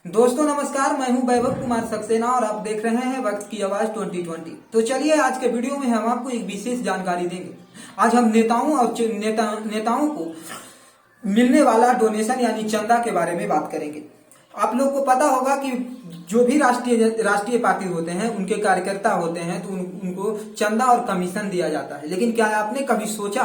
दोस्तों नमस्कार, मैं हूं वैभव कुमार सक्सेना और आप देख रहे हैं वक्त की आवाज 2020। तो चलिए आज के वीडियो में हम आपको एक विशेष जानकारी देंगे। आज हम नेताओं और नेताओं को मिलने वाला डोनेशन यानी चंदा के बारे में बात करेंगे। आप लोग को पता होगा कि जो भी राष्ट्रीय पार्टी होते हैं, उनके कार्यकर्ता होते हैं, तो उनको चंदा और कमीशन दिया जाता है। लेकिन क्या आपने कभी सोचा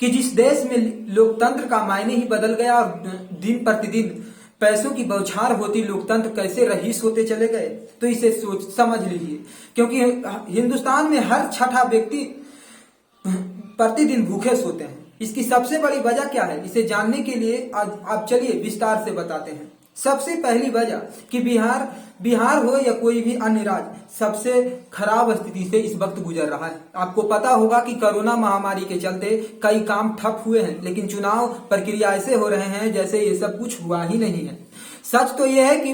कि जिस देश में लोकतंत्र का मायने ही बदल गया और दिन प्रतिदिन पैसों की बौछार होती लोकतंत्र कैसे रहीस होते चले गए? तो इसे समझ लीजिए, क्योंकि हिंदुस्तान में हर छठा व्यक्ति प्रतिदिन भूखे सोते हैं। इसकी सबसे बड़ी वजह क्या है, इसे जानने के लिए आज आप चलिए विस्तार से बताते हैं। सबसे पहली वजह कि बिहार हो या कोई भी अन्य राज्य सबसे खराब स्थिति से इस वक्त गुजर रहा है। आपको पता होगा कि कोरोना महामारी के चलते कई काम ठप हुए हैं, लेकिन चुनाव प्रक्रिया ऐसे हो रहे हैं जैसे ये सब कुछ हुआ ही नहीं है। सच तो यह है कि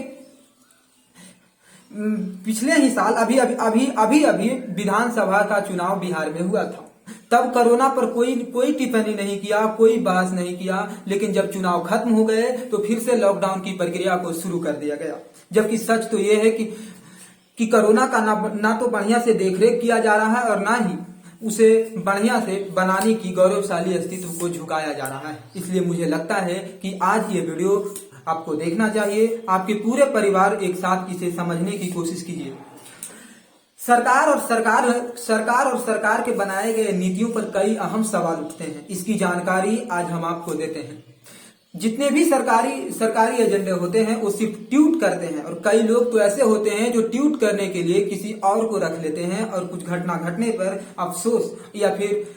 पिछले ही साल अभी विधानसभा का चुनाव बिहार में हुआ था। तब कोरोना पर कोई टिप्पणी नहीं किया, कोई बहस नहीं किया, लेकिन जब चुनाव खत्म हो गए तो फिर से लॉकडाउन की प्रक्रिया को शुरू कर दिया गया। जबकि सच तो यह है कि कोरोना का ना तो बढ़िया से देखरेख किया जा रहा है और ना ही उसे बढ़िया से बनाने की गौरवशाली अस्तित्व को झुकाया जा रहा है। इसलिए मुझे लगता है कि आज ये वीडियो आपको देखना चाहिए। आपके पूरे परिवार एक साथ इसे समझने की कोशिश कीजिए। सरकार और सरकार के बनाए गए नीतियों पर कई अहम सवाल उठते हैं। इसकी जानकारी आज हम आपको देते हैं। जितने भी सरकारी एजेंडे होते हैं वो सिर्फ ट्वीट करते हैं, और कई लोग तो ऐसे होते हैं जो ट्वीट करने के लिए किसी और को रख लेते हैं और कुछ घटना घटने पर अफसोस या फिर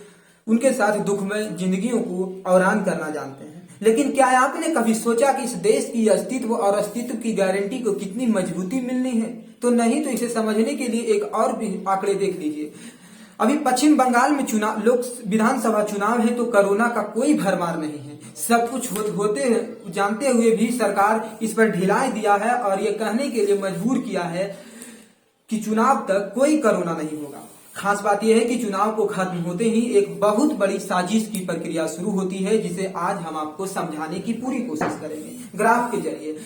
उनके साथ दुखमय जिंदगियों को औरान करना जानते हैं। लेकिन क्या आपने कभी सोचा कि इस देश की अस्तित्व और अस्तित्व की गारंटी को कितनी मजबूती मिलनी है? तो नहीं, तो इसे समझने के लिए एक और भी आंकड़े देख लीजिए। अभी पश्चिम बंगाल में विधानसभा चुनाव है, तो कोरोना का कोई भरमार नहीं है। सब कुछ होते जानते हुए भी सरकार इस पर ढिलाई दिया है और ये कहने के लिए मजबूर किया है कि चुनाव तक कोई कोरोना नहीं होगा। खास बात यह है कि चुनाव को खत्म होते ही एक बहुत बड़ी साजिश की प्रक्रिया शुरू होती है, जिसे आज हम आपको समझाने की पूरी कोशिश करेंगे ग्राफ के जरिए।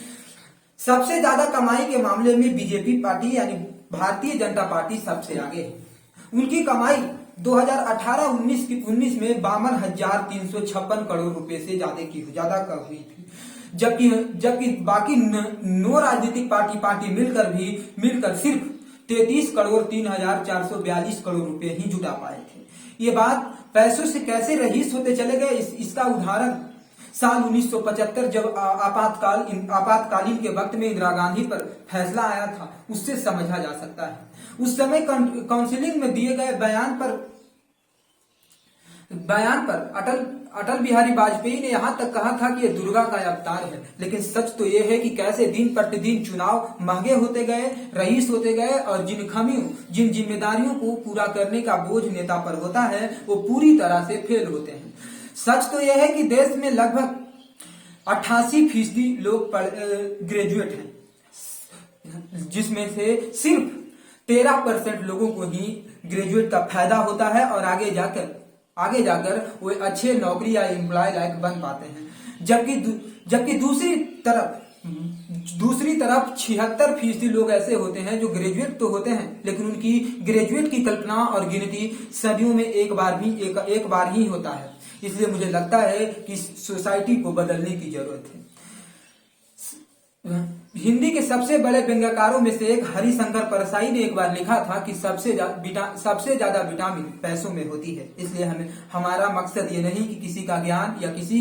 सबसे ज्यादा कमाई के मामले में बीजेपी पार्टी यानी भारतीय जनता पार्टी सबसे आगे है। उनकी कमाई 2018-19 में 52,356 करोड़ रुपए से ज्यादा कर हुई थी। जबकि बाकी 9 राजनीतिक पार्टी मिलकर सिर्फ 33,03,442 करोड़ रुपए ही जुटा पाए थे। ये बात पैसों से कैसे रहीस होते चले गए, इसका उदाहरण साल 1975 जब आपातकालीन के वक्त में इंदिरा गांधी पर फैसला आया था, उससे समझा जा सकता है। उस समय काउंसिलिंग में दिए गए बयान पर अटल बिहारी वाजपेयी ने यहां तक कहा था कि यह दुर्गा का अवतार है। लेकिन सच तो यह है कि कैसे दिन प्रतिदिन चुनाव महंगे होते गए, रईस होते गए, और जिन जिम्मेदारियों को पूरा करने का बोझ नेता पर होता है वो पूरी तरह से फेल होते हैं। सच तो यह है कि देश में लगभग 88% लोग ग्रेजुएट हैं, जिसमें से सिर्फ 13% लोगों को ही ग्रेजुएट का फायदा होता है और आगे जाकर वो अच्छे नौकरी या एम्प्लॉय लायक बन पाते हैं। जबकि दूसरी तरफ 76% लोग ऐसे होते हैं जो ग्रेजुएट तो होते हैं, लेकिन उनकी ग्रेजुएट की कल्पना और गिनती सदियों में एक बार ही होता है। इसलिए मुझे लगता है कि सोसाइटी को बदलने की जरूरत है। हिंदी के सबसे बड़े व्यंग्यकारों में से एक हरिशंकर परसाई ने एक बार लिखा था कि सबसे ज्यादा विटामिन पैसों में होती है। इसलिए हमारा मकसद ये नहीं कि किसी का ज्ञान या किसी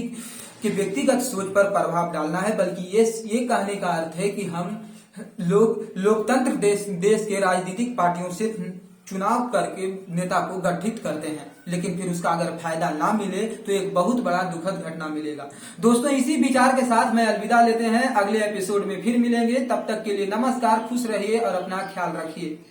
के व्यक्तिगत सोच पर प्रभाव डालना है, बल्कि ये कहने का अर्थ है कि हम लोकतंत्र देश के राजनीतिक पार्टियों से चुनाव करके नेता को गठित करते हैं, लेकिन फिर उसका अगर फायदा ना मिले तो एक बहुत बड़ा दुखद घटना मिलेगा। दोस्तों, इसी विचार के साथ मैं अलविदा लेते हैं। अगले एपिसोड में फिर मिलेंगे। तब तक के लिए नमस्कार, खुश रहिए और अपना ख्याल रखिए।